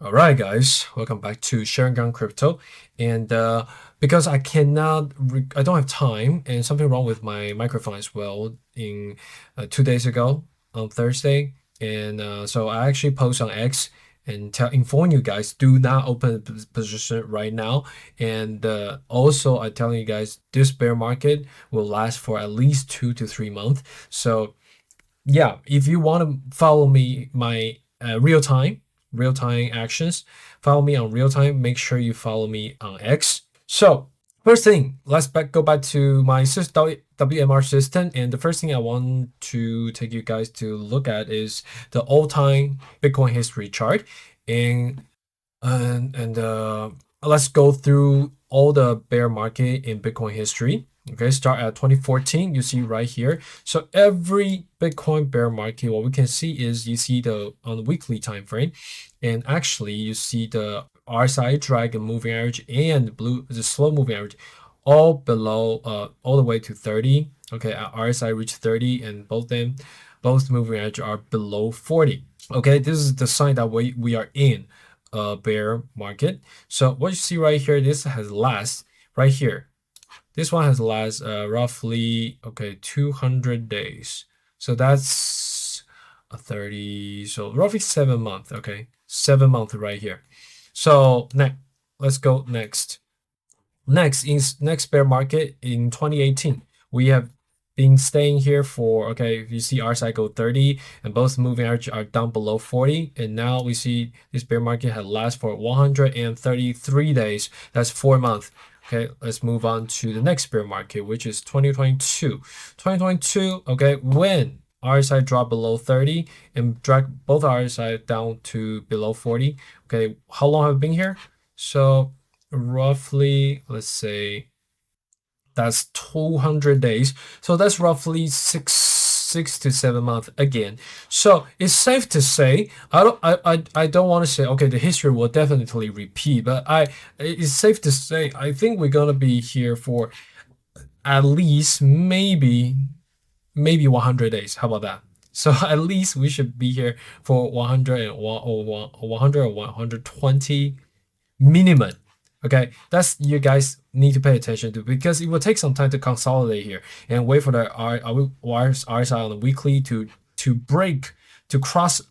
All right, guys, welcome back to Sharing Gun Crypto. And because I don't have time, and something wrong with my microphone as well. In 2 days ago on Thursday, and so I actually post on X and inform you guys do not open a position right now. And also, I telling you guys this bear market will last for at least 2 to 3 months. So yeah, if you want to follow me, my real time actions, follow me on real time. Make sure you follow me on X. So first thing, let's go back to my WMR system, and the first thing I want to take you guys to look at is the all-time Bitcoin history chart, and let's go through all the bear market in Bitcoin history. Okay, start at 2014. You see right here. So every Bitcoin bear market, what we can see is you see on the weekly time frame, and actually you see the RSI dragon moving average and the slow moving average all below all the way to 30. Okay, RSI reached 30, and both moving average are below 40. Okay, this is the sign that we are in a bear market. So what you see right here, this has last right here. This one has last roughly 200 days. So that's a 30. So roughly 7 months. Okay, 7 months right here. So let's go next. Next bear market in 2018. We have been staying here for you see our cycle 30, and both moving average are down below 40, and now we see this bear market had last for 133 days. That's 4 months. Okay, let's move on to the next bear market, which is 2022. 2022, okay, when RSI dropped below 30 and drag both RSI down to below 40. Okay, how long have we been here? So roughly, let's say that's 200 days. So that's roughly six to 7 months again. So it's safe to say, I don't want to say the history will definitely repeat, but it's safe to say I think we're gonna be here for at least maybe 100 days. How about that? So at least we should be here for 100 or 100 or 120 minimum. Okay, that's you guys need to pay attention to, because it will take some time to consolidate here and wait for the RSI on the weekly to cross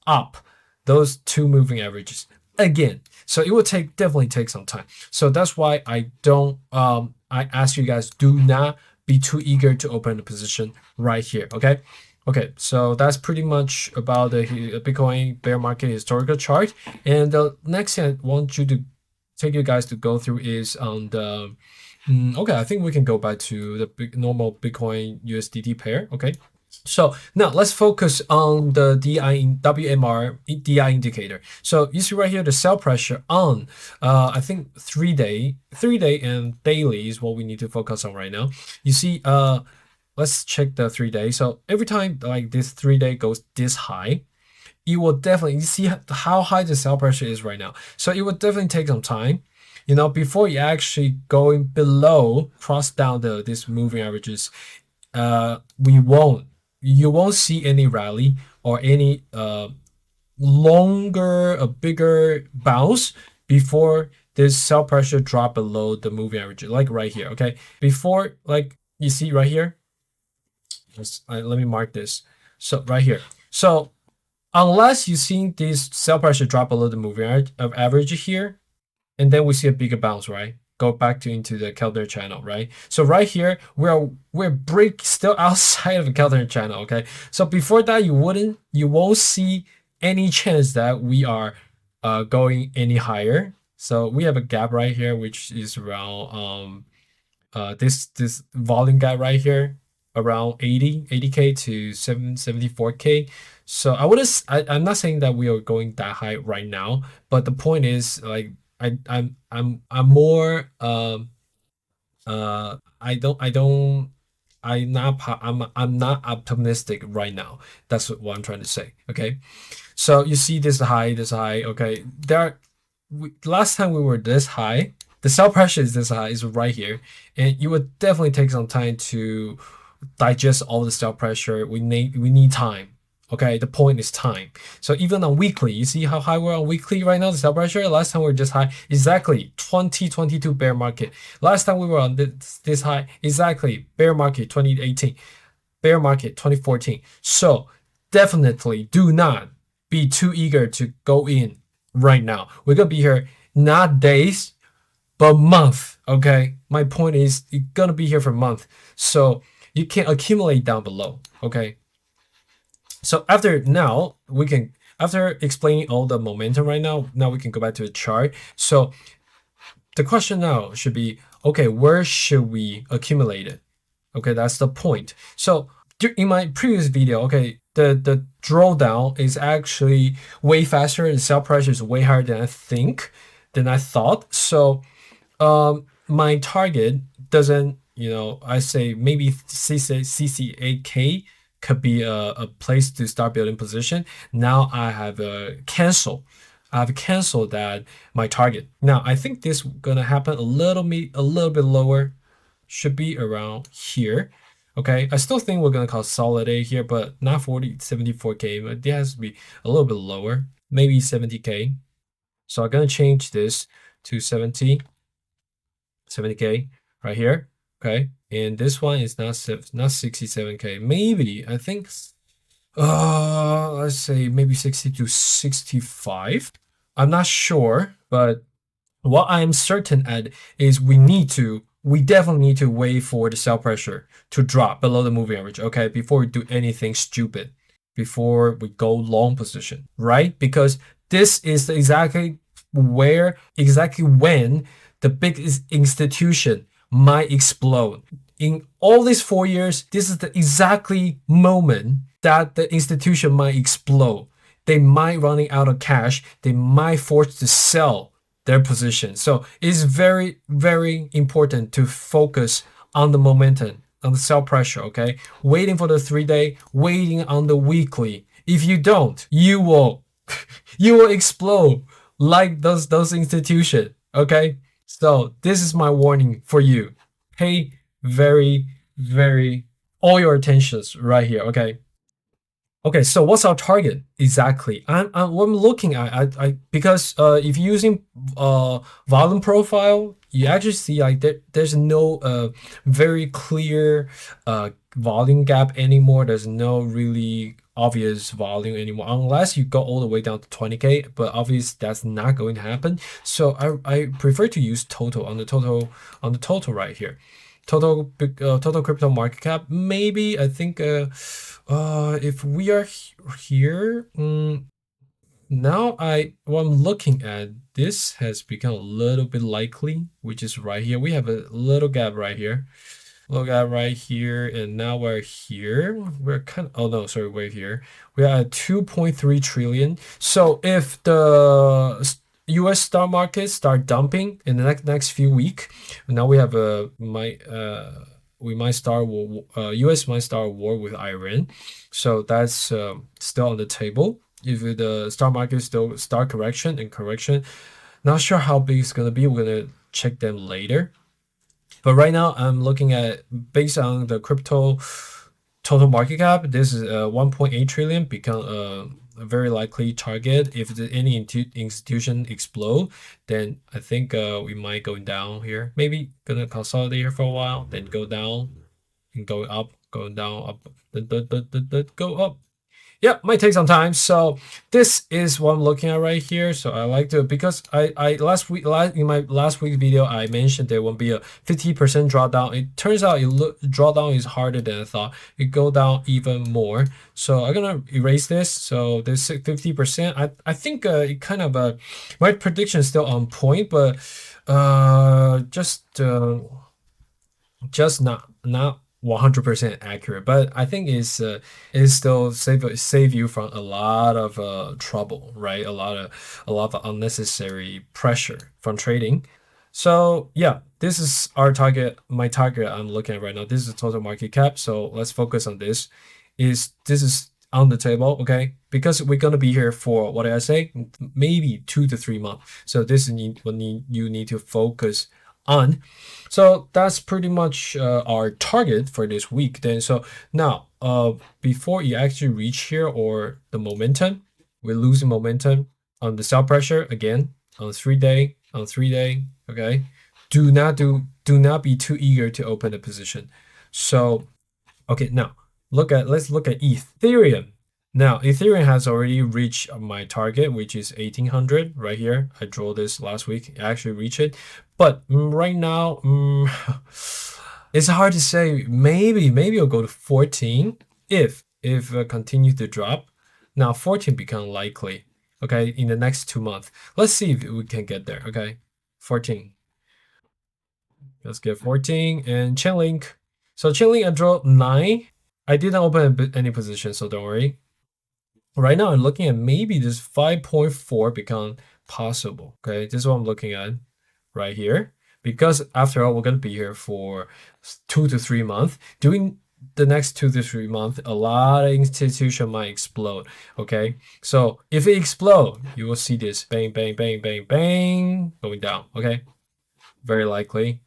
up those two moving averages again. So it will definitely take some time. So that's why I ask you guys, do not be too eager to open the position right here. Okay, so that's pretty much about the Bitcoin bear market historical chart. And the next thing I want you to take you guys to go through is on the I think we can go back to the normal Bitcoin USDT pair. Okay, so now let's focus on the WMR DI indicator. So you see right here the sell pressure on I think 3-day and daily is what we need to focus on right now. You see let's check the 3-day. So every time like this 3-day goes this high, it will definitely, you see how high the sell pressure is right now. So it will definitely take some time, before you actually going below, cross down this moving averages. You won't see any rally or any bigger bounce before this sell pressure drop below the moving average, like right here. Okay, before, like you see right here. Let me mark this. So right here. So unless you see this sell pressure drop below the moving average here, and then we see a bigger bounce, right? Go back into the Keltner channel, right? So right here, we're still outside of the Keltner channel, okay? So before that, you won't see any chance that we are going any higher. So we have a gap right here, which is around this volume gap right here, around 80k to 74k. So I'm not saying that we are going that high right now, but the point is, like, I'm more I'm not optimistic right now. That's what I'm trying to say. Okay, so you see this high. Okay, last time we were this high, the sell pressure is this high, is right here, and it would definitely take some time to digest all the sell pressure. We need time Okay, the point is time. So even on weekly, you see how high we're on weekly right now, the sell pressure? Last time we were just high, exactly 2022 bear market. Last time we were on this high, exactly bear market 2018, bear market 2014. So definitely do not be too eager to go in right now. We're gonna be here not days, but month. Okay, my point is you're gonna be here for a month, so you can accumulate down below. Okay, so after explaining all the momentum right now we can go back to the chart. So the question now should be, okay, where should we accumulate it? Okay, that's the point. So in my previous video, okay, the drawdown is actually way faster. The sell price is way higher than I thought. So my target doesn't, I say maybe CC8K could be a place to start building position. Now I've canceled that my target. Now I think this gonna happen a little bit lower, should be around here. Okay, I still think we're gonna consolidate here, but not 74K, but it has to be a little bit lower, maybe 70K. So I'm gonna change this to 70K right here. Okay, and this one is not 67K. Maybe I think let's say maybe 60 to 65. I'm not sure, but what I am certain at is we definitely need to wait for the sell pressure to drop below the moving average, okay, before we do anything stupid, before we go long position, right? Because this is exactly when the big institution might explode. In all these 4 years, this is the exactly moment that the institution might explode. They might running out of cash. They might force to sell their position. So it's very, very important to focus on the momentum, on the sell pressure, okay? Waiting for the 3-day, waiting on the weekly. If you don't, you will explode like those institutions, okay? So this is my warning for you. Pay very, very all your attentions right here, okay? Okay, so what's our target exactly? What I'm looking at, because if you're using volume profile, you actually see like there's no very clear volume gap anymore. There's no really obvious volume anymore, unless you go all the way down to 20K. But obviously that's not going to happen. So I prefer to use total on the total right here. Total crypto market cap. Maybe I think if we are here, now what I'm looking at, this has become a little bit likely, which is right here. We have a little gap right here. Little gap right here, and now we're here. We're kind of, oh no, sorry, we're here. We are at 2.3 trillion. So if the US stock market start dumping in the next few weeks, now we have we might start US might start a war with Iran. So that's still on the table. If the stock market still start correction, not sure how big it's gonna be. We're gonna check them later. But right now I'm looking at, based on the crypto total market cap, this is 1.8 trillion become a very likely target. If any institution explode, then I think we might go down here. Maybe gonna consolidate here for a while, then go down and go up, go down, up, go up. Yeah, might take some time. So this is what I'm looking at right here. So I like to, because I in my last week video, I mentioned there will be a 50% drawdown. It turns out drawdown is harder than I thought. It go down even more. So I'm gonna erase this. So this 50%. I think it kind of my prediction is still on point, but just not 100% accurate, but I think is still save you from a lot of trouble, right? A lot of unnecessary pressure from trading. So yeah, this is our target. My target I'm looking at right now. This is total market cap. So let's focus on this. This is on the table, okay? Because we're gonna be here for, what did I say? Maybe 2 to 3 months. So this is what you need to focus on. So that's pretty much our target for this week. Then so now before you actually reach here or the momentum, we're losing momentum on the sell pressure again on 3 day, on 3 day. Okay, do not be too eager to open a position. So okay, now let's look at Ethereum. Now Ethereum has already reached my target, which is 1800 right here. I drew this last week. I actually reached it, but right now, it's hard to say. Maybe I'll go to 14 if it continues to drop. Now 14 become likely. Okay, in the next 2 months. Let's see if we can get there. Okay, 14. Let's get 14 and Chainlink. So Chainlink I draw 9. I didn't open any position, so don't worry. Right now I'm looking at maybe this 5.4 become possible. Okay, this is what I'm looking at right here. Because after all, we're gonna be here for 2 to 3 months. During the next 2 to 3 months, a lot of institution might explode. Okay, so if it explode, you will see this bang, bang, bang, bang, bang going down. Okay, very likely.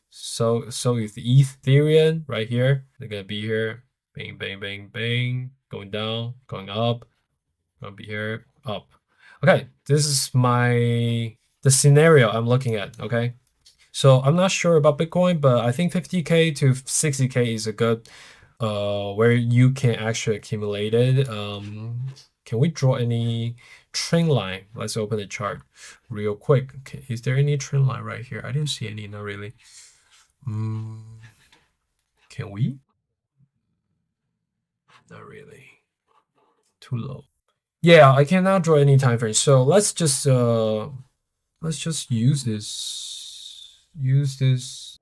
So if the Ethereum right here, they're gonna be here, bang, bang, bang, bang, going down, going up, gonna be here, up. Okay, this is the scenario I'm looking at. Okay, so I'm not sure about Bitcoin, but I think 50K to 60K is a good where you can actually accumulate it. Can we draw any trend line? Let's open the chart real quick. Okay, is there any trend line right here? I didn't see any, not really. Can we? Not really. Too low. Yeah, I cannot draw any time frame. So let's just use this. Use this.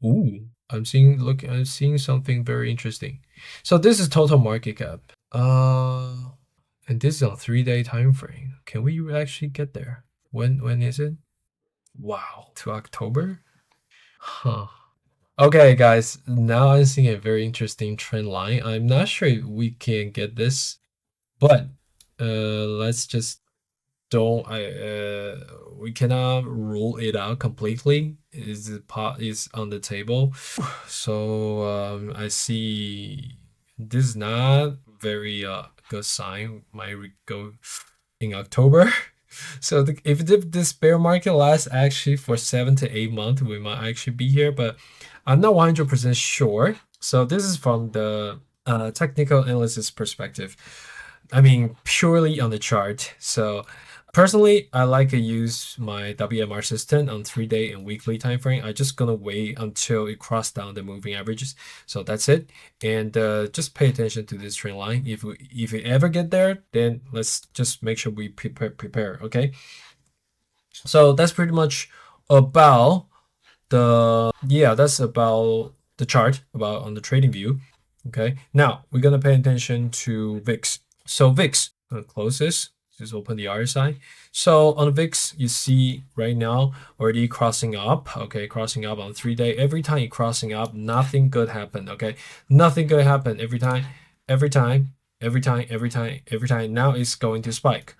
Ooh, I'm seeing something very interesting. So this is total market cap. And this is on 3 day time frame. Can we actually get there? When is it? Wow, to October? Huh. Okay, guys, now I'm seeing a very interesting trend line. I'm not sure if we can get this, but let's just don't we cannot rule it out completely. Is on the table. So I see this is not very good sign. Might go in October. So if this bear market lasts actually for 7 to 8 months, we might actually be here, but I'm not 100% sure. So this is from the technical analysis perspective. I mean, purely on the chart. So personally, I like to use my WMR system on 3 day and weekly time frame. I'm just gonna wait until it crosses down the moving averages. So that's it. And just pay attention to this trend line. If we ever get there, then let's just make sure we prepare. Okay. So that's pretty much about that's about the chart about on the trading view. Okay. Now we're gonna pay attention to VIX. So VIX, I'm gonna close this. Just open the RSI. So on the VIX, you see right now already crossing up. Okay, crossing up on 3 day. Every time you're crossing up, nothing good happen. Okay, nothing good happen every time, every time, every time, every time, every time. Now it's going to spike.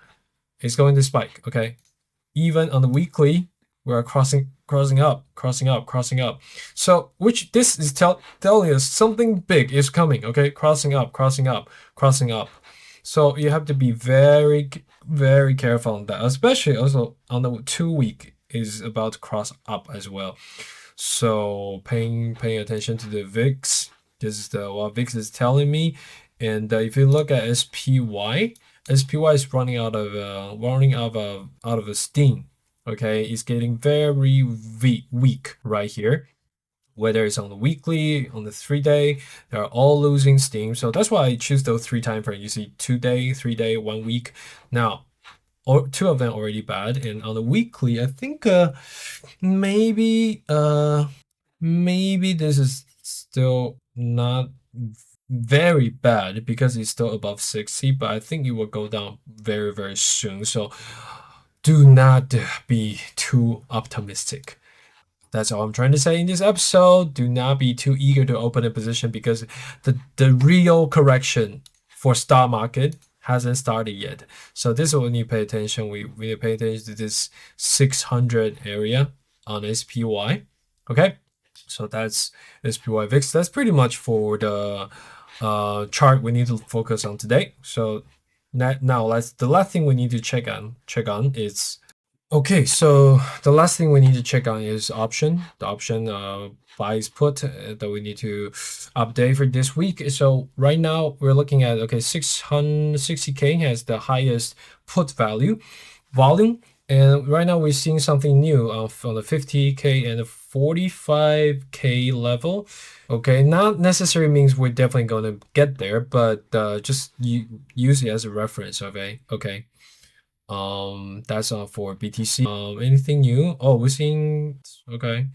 It's going to spike. Okay, even on the weekly, we are crossing up. So which this is telling us something big is coming. Okay, crossing up. So you have to be very, very careful on that, especially also on the 2 week is about to cross up as well. So paying attention to the VIX. This is what VIX is telling me. And if you look at SPY is running out of steam. Okay, it's getting very weak right here. Whether it's on the weekly, on the 3 day, they're all losing steam. So that's why I choose those 3 time frames. You see 2 day, 3 day, 1 week. Now, two of them already bad. And on the weekly, I think maybe this is still not very bad because it's still above 60, but I think it will go down very, very soon. So do not be too optimistic. That's all I'm trying to say in this episode. Do not be too eager to open a position because the real correction for stock market hasn't started yet. So this is what we need to pay attention. We need to pay attention to this 600 area on SPY. Okay, so that's SPY VIX. That's pretty much for the chart we need to focus on today. So now let's the last thing we need to check on is okay. So the last thing we need to check on is option. The option buys put that we need to update for this week. So right now we're looking at okay 660K has the highest put value volume. And right now we're seeing something new on the 50K and the 45K level. Okay, not necessarily means we're definitely going to get there, but just use it as a reference. Okay. That's all for BTC. Anything new? Oh, we're seeing okay.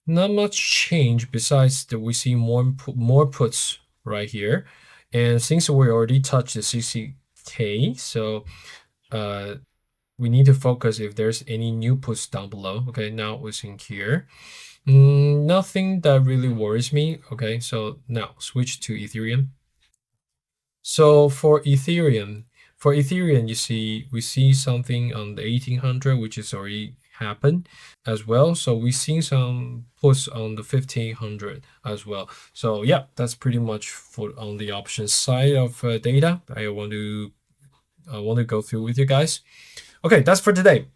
Not much change besides that we see more puts right here, and since we already touched the 60K, so uh we need to focus if there's any new puts down below. Okay, now we're seeing here. Nothing that really worries me. Okay, so now switch to Ethereum. So for Ethereum, you see we see something on the 1800, which is already happened as well. So we see some puts on the 1500 as well. So yeah, that's pretty much for on the options side of data. I want to go through with you guys. Okay, that's for today.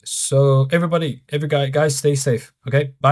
So everybody, every guys, stay safe. Okay, bye.